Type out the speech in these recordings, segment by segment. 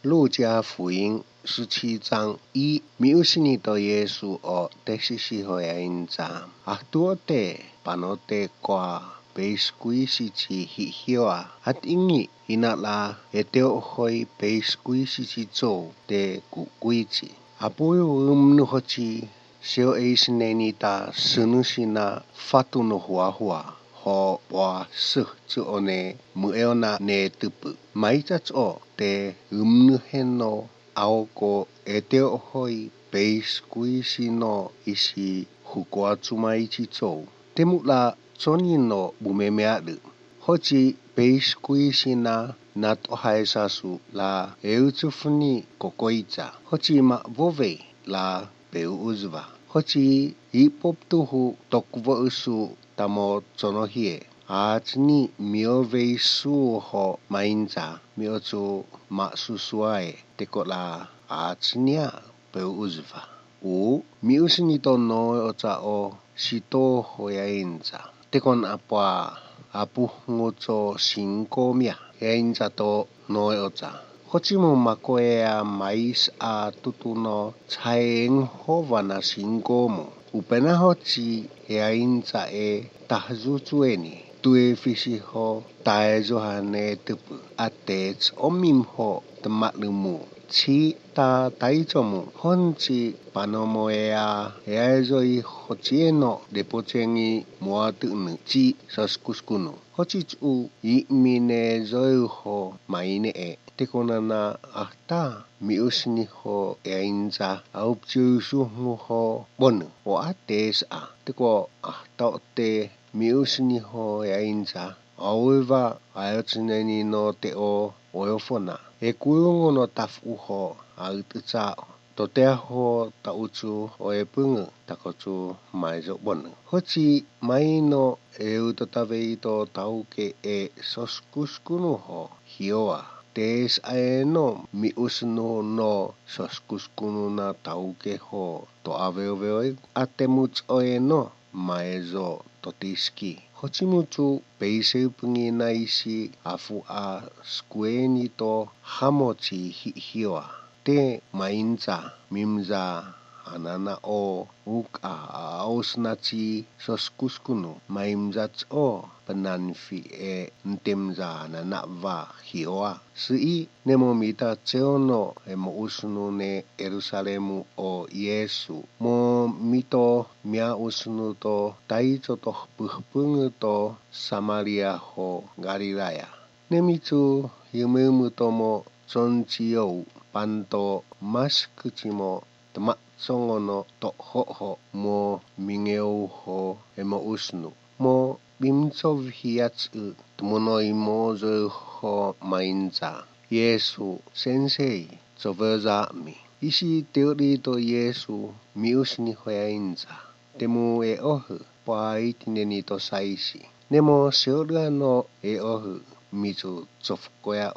路加福音17章1見失ったイエスを弟子し回應者多地パノテqua beiskuisiti hihioa at ingi hinala eteohoi beiskuisiti zo de kukuiti apoyo umnuhochi seo eisnenita sunusina fatuno huahua ho wa su one mueona ne tupu maitatso te umnuheno aoko eteohoi beiskuisi no isi hukoatsumaichi zo temula Soni no bumemeadu. Hochi beiskuisi na natohaesasu la eutufuni kokoita. Hochi ma vove la beuuzva. Hochi ipoptuhu tokvousu tamo tsonohie. Atni mioveisu ho mainza miotu masusuae tekola atnia beuuzva. Miusinito no otao shito hoyainza. Tekon apa apuhnguto sinkomia yainza to noeota. Hochimu makoea mais a tutuno chaeng hovana sinkomo. Upena hochi yainza tahzutueni. Tue fisiho taezohane tupu. Atets omimho tematlumu. Chi ta taizomu honchi panomoea eazoi hochieno depochengi moatunu chi saskuskunu hochichu imine zoiho maine tekonana ahta miusniho einza aupjusuho bonu o ates teko ahtaote miusniho einza auva ayotsineni no teo oyofona ekuungono tafuho autitsao toteaho tauchu oepungu takochu maizo bonu hochi maino eutotavei tauke soskuskunuho hioa tes aeno miusnu no soskuskunu na tauke ho to aveoveoi atemuch oeno maizo totiski hochimuchu beiseupungi naisi afu a skueni to hamochi hioa te mainza mimza anana o uka ausnachi soskuskunu maimzats o penanfi ntemza anana va hioa si nemomita tseono usnu ne Yerusalemu o Yesu mo mito mia usnu to taizo to puhpungu to Samaria ho Galilaya nemitu yumumu tomo chonchio panto maskuchimo tematsongono to ho mo mingeu ho usnu mo bimtsov hiatsu tmonoi mo zo ho mainza Yesu sensei zovazami isi teori to Yesu miusni hoyainza temu ohu paitineni to saisi nemo seorano ohu mitu tsofkoya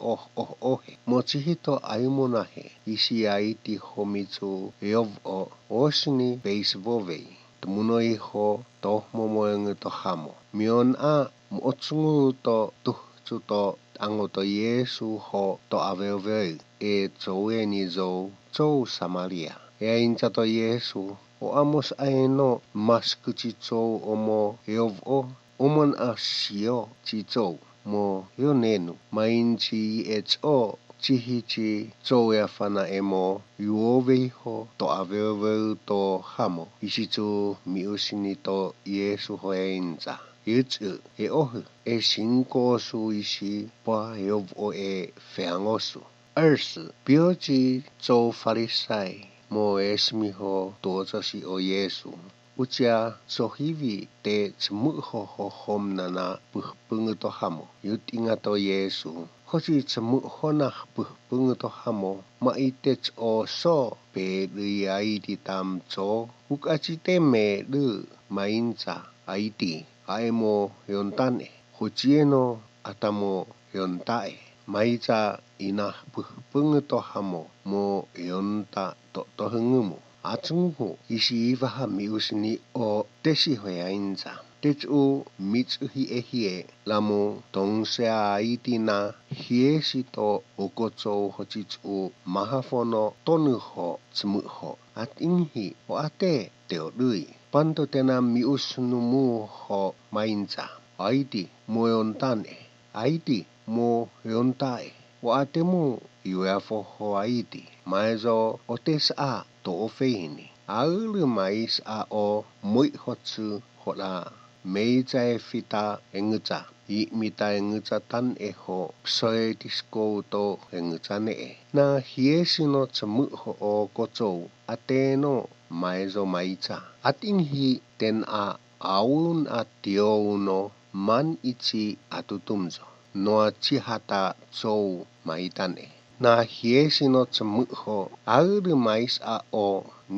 ohe mochihito ayumonahe isi aiti homitsu o osni beisvovei tmunoi ho tohmomoeng to hamo mion motsungu to tuhchuto angoto Yesu ho to aveovei zoeni zo Samaria yainza to Yesu o amos aeno maskuchicho omo o omon asio chicho mo yonenu mainchi chihichi zoyafana emo yuoveiho to aveoveu to hamo isichu miusini to Yesu hoeinza yutsu ohu sinkosu isi pa o feangosu ersu biochi zo farisai mo esmiho tozasi o Yesu Ucia sohivi te tsmuho ho homnana puhpungu to hamo yutinga to Yesu hochi tsmuho na puhpungu to hamo maitets o so pe riaiti tam cho ukachite me lu mainza aiti aemo yontane hochieno atamo yontae maiza ina puhpungu to hamo mo yonta to tohungumu Atsungu isi ivaha miusni o tesi hoyainza te tu mitsuhi e hie lamu tongsea aiti na hiesi to okotsou hoci tu mahafono tonu ho tsmu ho at inhi o ate teo lui panto tena miusnumu ho mainza aiti mo yontane aiti mo yontae o ate mo iuefo ho aiti maezo o te saa to o feini aulu mais a o mui hotsu hola meija e fita enguta I mita enguta tan e ho psoe disko to enguta ne e na hiesi no tsmu ho o kotsou ate no maezo maija atin hi ten a aun a tio no man ichi atutumzo noa chihata tsou maitane na hiesi no tsmu ho aulu mais a o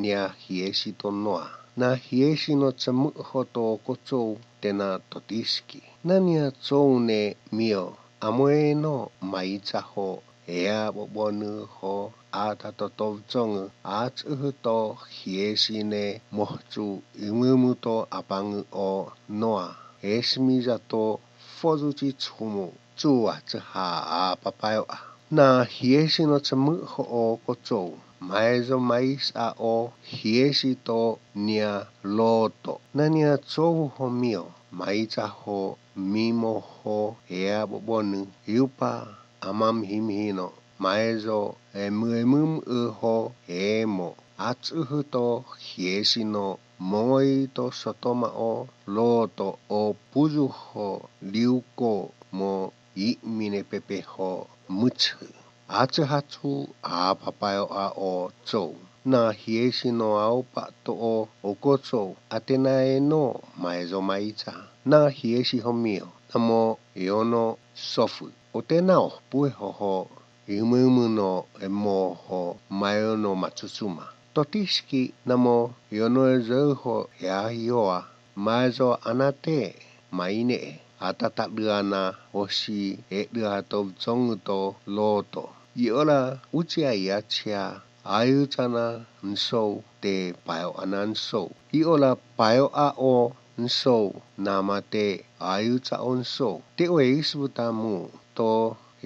nia hiesi to noa na hiesi no tsmu ho to kotsou tena totiski na nia tsou ne mio amoe no maija ho ea bobonu ho ata totovzong at to hiesi ne mohtu imumu to apangu o noa esmija to fozuchi tsumu tsua tsaha a papayo a na hiesi no tsmu ho o kotsou maezo mais a o hiesi to nia loto na nia tsou ho mio maija ho mimo ho ea bobonu iupa amam himhino maezo emum ho emo atsuhu to hiesi no moi to sotoma o loto o puzu ho liuko mo I mine pepe ho mutsu atsuhatsu a papayo a o tsou na hiesi no aupa to o okotsou atena e no maezo maija na hiesi ho mio namo iono sofu o tena o pue ho imumu no emo ho maio no matsusuma totiski namo iono e zeu ho ea hioa maezo anate maine atata luana osi e lua to zongu to loto iola ucia iachia ayutana nsou te payo anan sou iola payo a o nsou namate ayuta on sou te o isbuta mu to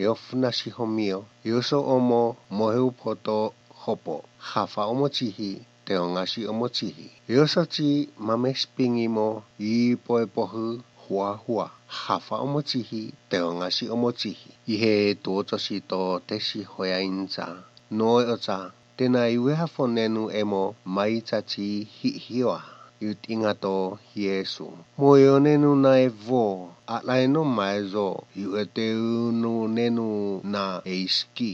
eofna si homio yoso omo moheu poto hopo hafa omo chihi te ongasi omo chihi yoso chi mamespingi mo I poepohu hua hafa omo chihi te ongasi omo chihi ihe tuotosi to tesi hoya inza noi oza tena iweha fonenu emo maitachi hioa Yut ingato Yesu moyo nenu na evo atlaino maezo yu eteu nenu na eiski